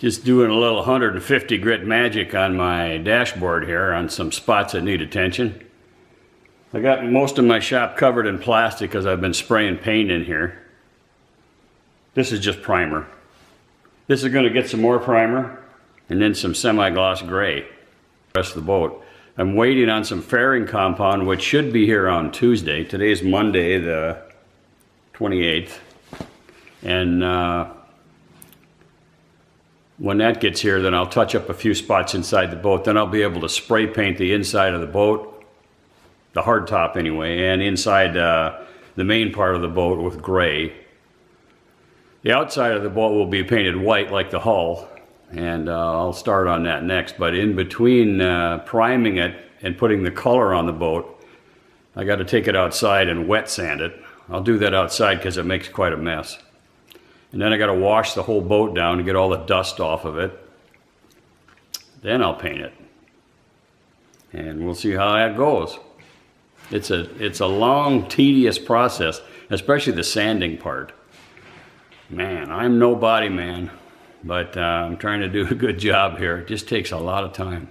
Just doing a little 150 grit magic on my dashboard here on some spots that need attention. I got most of my shop covered in plastic because I've been spraying paint in here. This is just primer. This is going to get some more primer and then some semi-gloss gray. The rest of the boat. I'm waiting on some fairing compound, which should be here on Tuesday. Today's Monday, the 28th. And when that gets here, then I'll touch up a few spots inside the boat. Then I'll be able to spray paint the inside of the boat, the hard top anyway, and inside the main part of the boat with gray. The outside of the boat will be painted white like the hull, and I'll start on that next. But in between priming it and putting the color on the boat, I got to take it outside and wet sand it. I'll do that outside because it makes quite a mess. And then I got to wash the whole boat down to get all the dust off of it. Then I'll paint it. And we'll see how that goes. It's a long, tedious process, especially the sanding part. Man, I'm no body man, but I'm trying to do a good job here. It just takes a lot of time.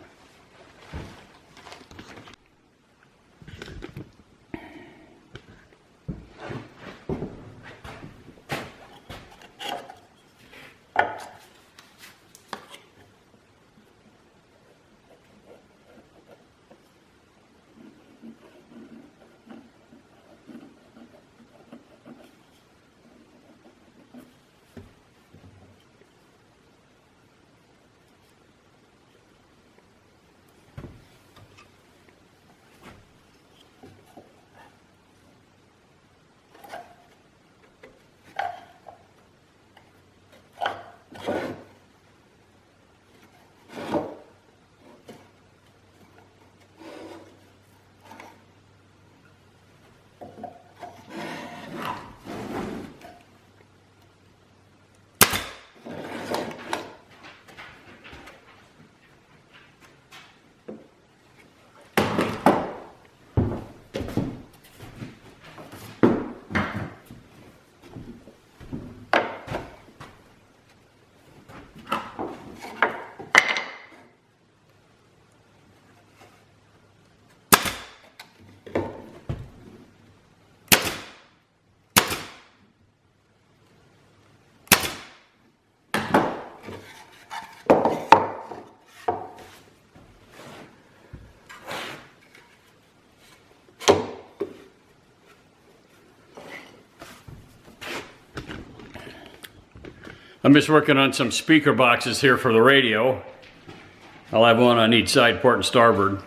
I'm just working on some speaker boxes here for the radio. I'll have one on each side, port and starboard.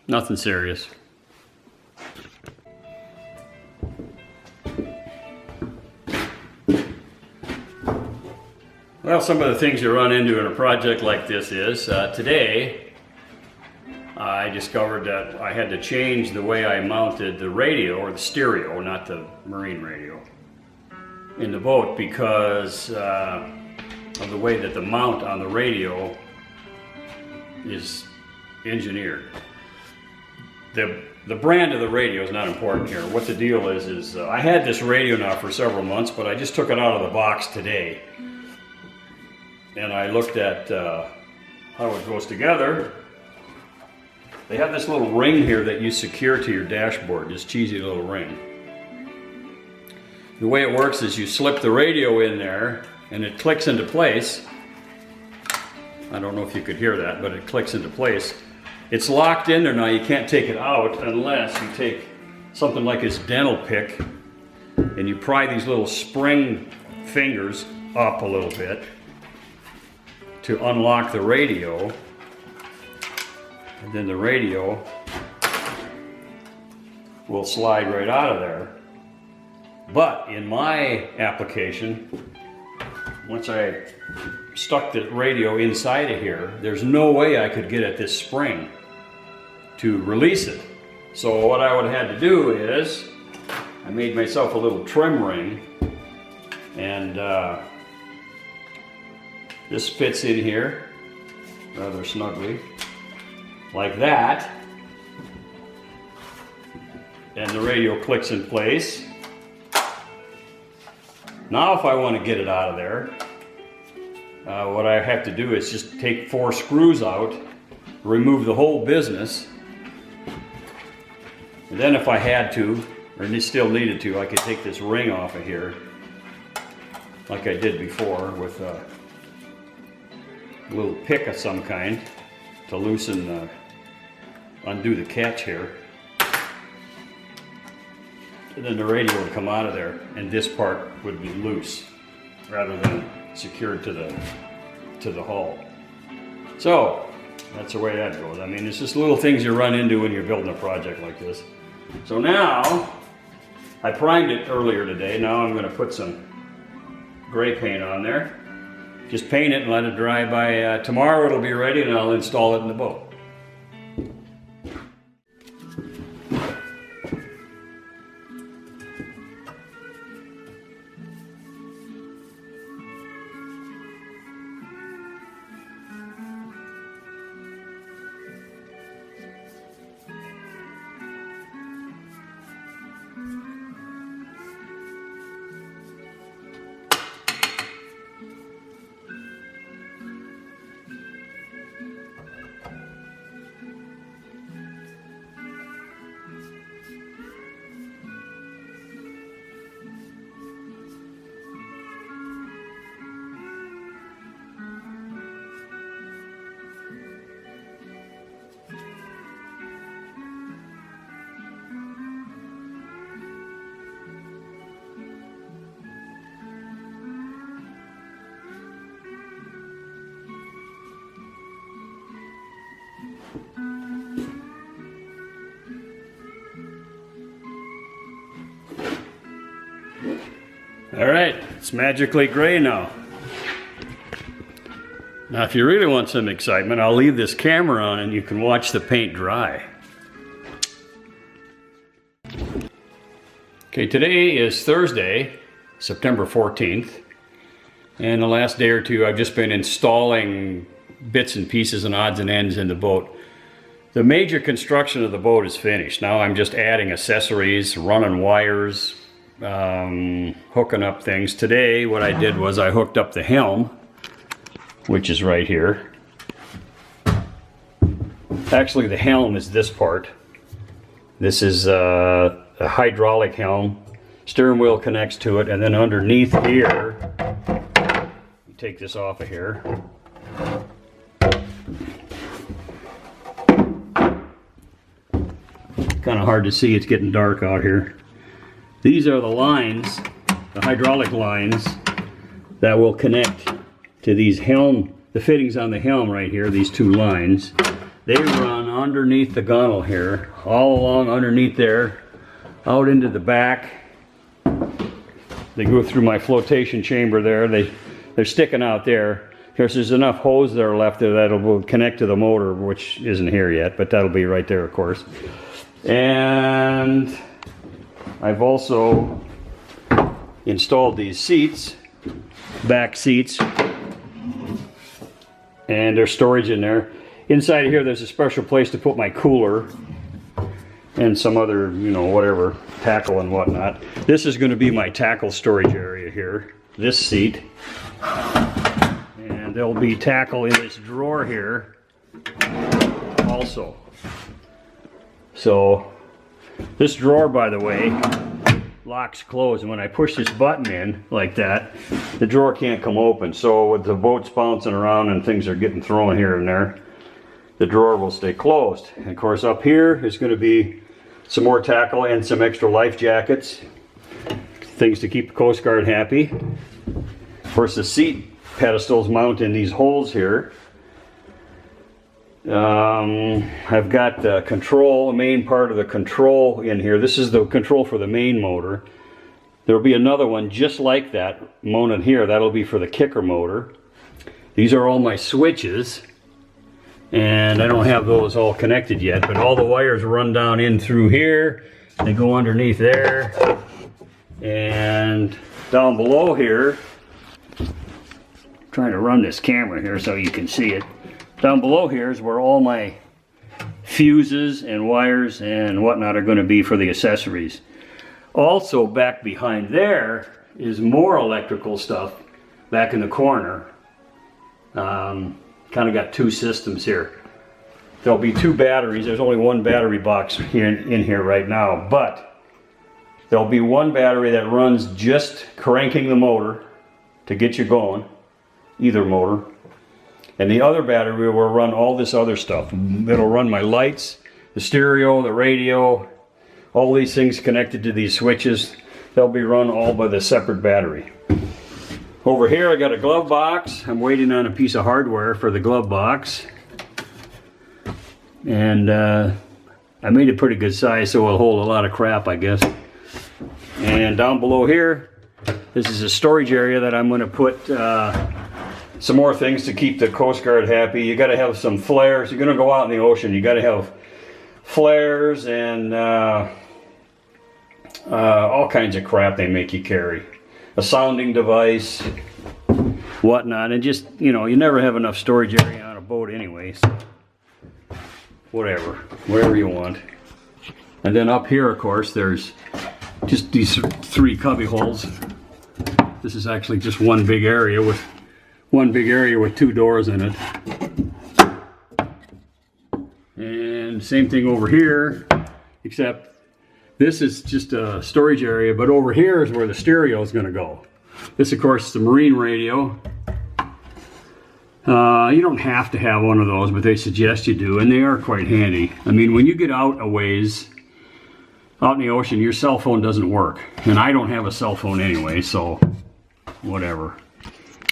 Nothing serious. Well, some of the things you run into in a project like this is, today I discovered that I had to change the way I mounted the radio, or the stereo, not the marine radio, in the boat because of the way that the mount on the radio is engineered. The brand of the radio is not important here. What the deal is I had this radio now for several months, but I just took it out of the box today. And I looked at how it goes together. They have this little ring here that you secure to your dashboard, this cheesy little ring. The way it works is you slip the radio in there and it clicks into place. I don't know if you could hear that, but it clicks into place. It's locked in there now. You can't take it out unless you take something like this dental pick and you pry these little spring fingers up a little bit to unlock the radio. And then the radio will slide right out of there. But in my application, once I stuck the radio inside of here, there's no way I could get at this spring to release it. So what I would have had to do is, I made myself a little trim ring, and this fits in here rather snugly, like that. And the radio clicks in place. Now if I want to get it out of there, what I have to do is just take 4 screws out, remove the whole business, and then if I had to, or still needed to, I could take this ring off of here, like I did before, with a little pick of some kind to loosen, undo the catch here. And then the radio would come out of there, and this part would be loose rather than secured to the hull. So that's the way that goes. I mean, it's just little things you run into when you're building a project like this. So now, I primed it earlier today. Now I'm going to put some gray paint on there. Just paint it and let it dry. By tomorrow it'll be ready and I'll install it in the boat. All right, it's magically gray now. Now, if you really want some excitement, I'll leave this camera on and you can watch the paint dry. Okay, today is Thursday, September 14th. And the last day or two, I've just been installing bits and pieces and odds and ends in the boat. The major construction of the boat is finished. Now I'm just adding accessories, running wires, hooking up things. Today what I did was I hooked up the helm, which is right here. Actually the helm is this part. This is a hydraulic helm. Steering wheel connects to it, and then underneath here, you take this off of here. Kind of hard to see, it's getting dark out here. These are the lines, the hydraulic lines that will connect to these helm, the fittings on the helm right here, these 2 lines. They run underneath the gunnel here, all along underneath there, out into the back. They go through my flotation chamber there. They're sticking out there. Of course, there's enough hose that are left there that will connect to the motor, which isn't here yet, but that'll be right there, of course. And I've also installed these seats, back seats, and there's storage in there. Inside of here, there's a special place to put my cooler and some other, you know, whatever, tackle and whatnot. This is going to be my tackle storage area here, this seat. And there'll be tackle in this drawer here also. So this drawer, by the way, locks closed, and when I push this button in like that, the drawer can't come open. So with the boats bouncing around and things are getting thrown here and there, the drawer will stay closed. And of course up here is going to be some more tackle and some extra life jackets, things to keep the Coast Guard happy. Of course the seat pedestals mount in these holes here. I've got the control, the main part of the control in here. This is the control for the main motor. There'll be another one just like that mounted here. That'll be for the kicker motor. These are all my switches, and I don't have those all connected yet, but all the wires run down in through here. They go underneath there, and down below here, I'm trying to run this camera here so you can see it. Down below here is where all my fuses and wires and whatnot are going to be for the accessories. Also back behind there is more electrical stuff back in the corner. Kind of got two systems here. There'll be two batteries. There's only one battery box here in here right now, but there'll be one battery that runs just cranking the motor to get you going, either motor. And the other battery will run all this other stuff. It'll run my lights, the stereo, the radio, all these things connected to these switches. They'll be run all by the separate battery. Over here I got a glove box. I'm waiting on a piece of hardware for the glove box. And I made it pretty good size so it'll hold a lot of crap, I guess. And down below here, this is a storage area that I'm going to put some more things to keep the Coast Guard happy. You got to have some flares. You're going to go out in the ocean. You got to have flares and all kinds of crap they make you carry. A sounding device, whatnot, and just, you know, you never have enough storage area on a boat anyway, so whatever you want. And then up here, of course, there's just these three cubby holes. This is actually just one big area with two doors in it. And same thing over here, except this is just a storage area, but over here is where the stereo is going to go. This, of course, is the marine radio. You don't have to have one of those, but they suggest you do, and they are quite handy. I mean, when you get out a ways, out in the ocean, your cell phone doesn't work. And I don't have a cell phone anyway, so whatever.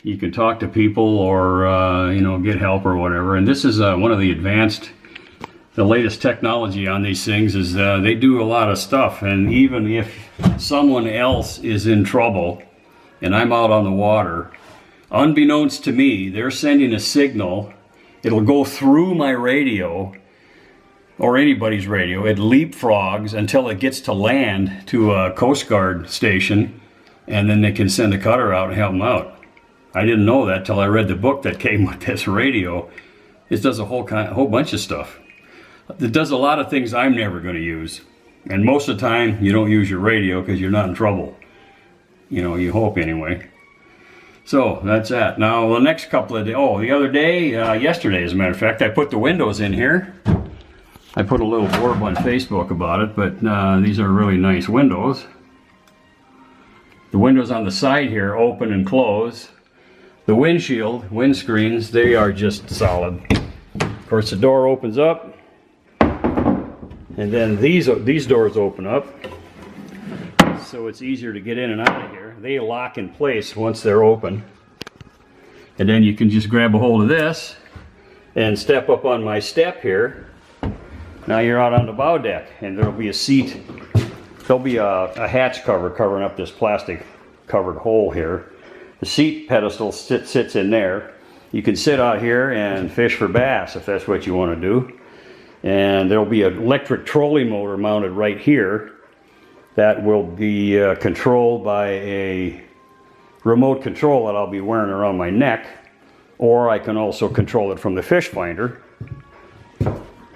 You can talk to people or, you know, get help or whatever. And this is one of the latest technology on these things is they do a lot of stuff. And even if someone else is in trouble and I'm out on the water, unbeknownst to me, they're sending a signal. It'll go through my radio or anybody's radio. It leapfrogs until it gets to land to a Coast Guard station, and then they can send a cutter out and help them out. I didn't know that till I read the book that came with this radio. It does a whole bunch of stuff. It does a lot of things I'm never going to use. And most of the time, you don't use your radio because you're not in trouble. You know, you hope anyway. So, that's that. Now, the next couple of days, the other day, yesterday as a matter of fact, I put the windows in here. I put a little blurb on Facebook about it, but these are really nice windows. The windows on the side here open and close. The windscreens, they are just solid. Of course, the door opens up. And then these doors open up, so it's easier to get in and out of here. They lock in place once they're open. And then you can just grab a hold of this and step up on my step here. Now you're out on the bow deck, and there'll be a seat. There'll be a hatch cover covering up this plastic covered hole here. The seat pedestal sits in there. You can sit out here and fish for bass if that's what you want to do. And there'll be an electric trolling motor mounted right here that will be controlled by a remote control that I'll be wearing around my neck, or I can also control it from the fish finder,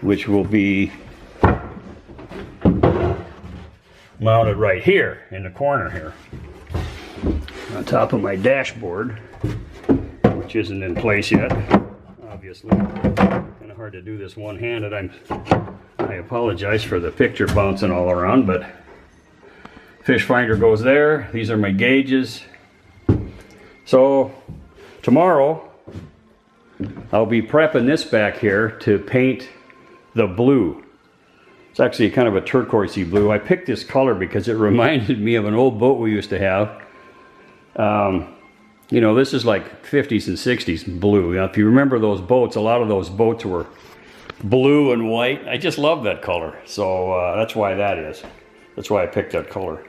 which will be mounted right here in the corner here on top of my dashboard, which isn't in place yet, obviously. Kind of hard to do this one-handed. I apologize for the picture bouncing all around, but fish finder goes there. These are my gauges. So tomorrow I'll be prepping this back here to paint the blue. It's actually kind of a turquoisey blue. I picked this color because it reminded me of an old boat we used to have. You know, this is like 50s and 60s blue. Now, if you remember those boats, a lot of those boats were blue and white. I just love that color. So that's why that is. That's why I picked that color.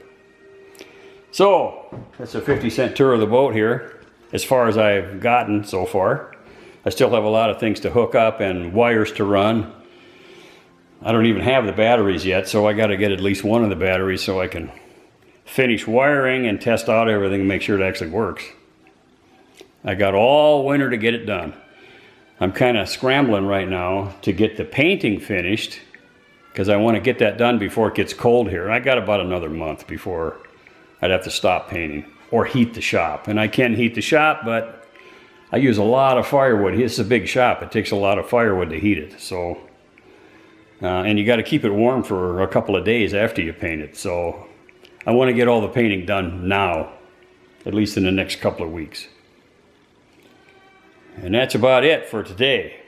So that's a 50-cent tour of the boat here, as far as I've gotten so far. I still have a lot of things to hook up and wires to run. I don't even have the batteries yet, so I got to get at least one of the batteries so I can finish wiring and test out everything and make sure it actually works. I got all winter to get it done. I'm kind of scrambling right now to get the painting finished because I want to get that done before it gets cold here. I got about another month before I'd have to stop painting or heat the shop. And I can heat the shop, but I use a lot of firewood. It's a big shop. It takes a lot of firewood to heat it. So, and you got to keep it warm for a couple of days after you paint it. So I want to get all the painting done now, at least in the next couple of weeks. And that's about it for today.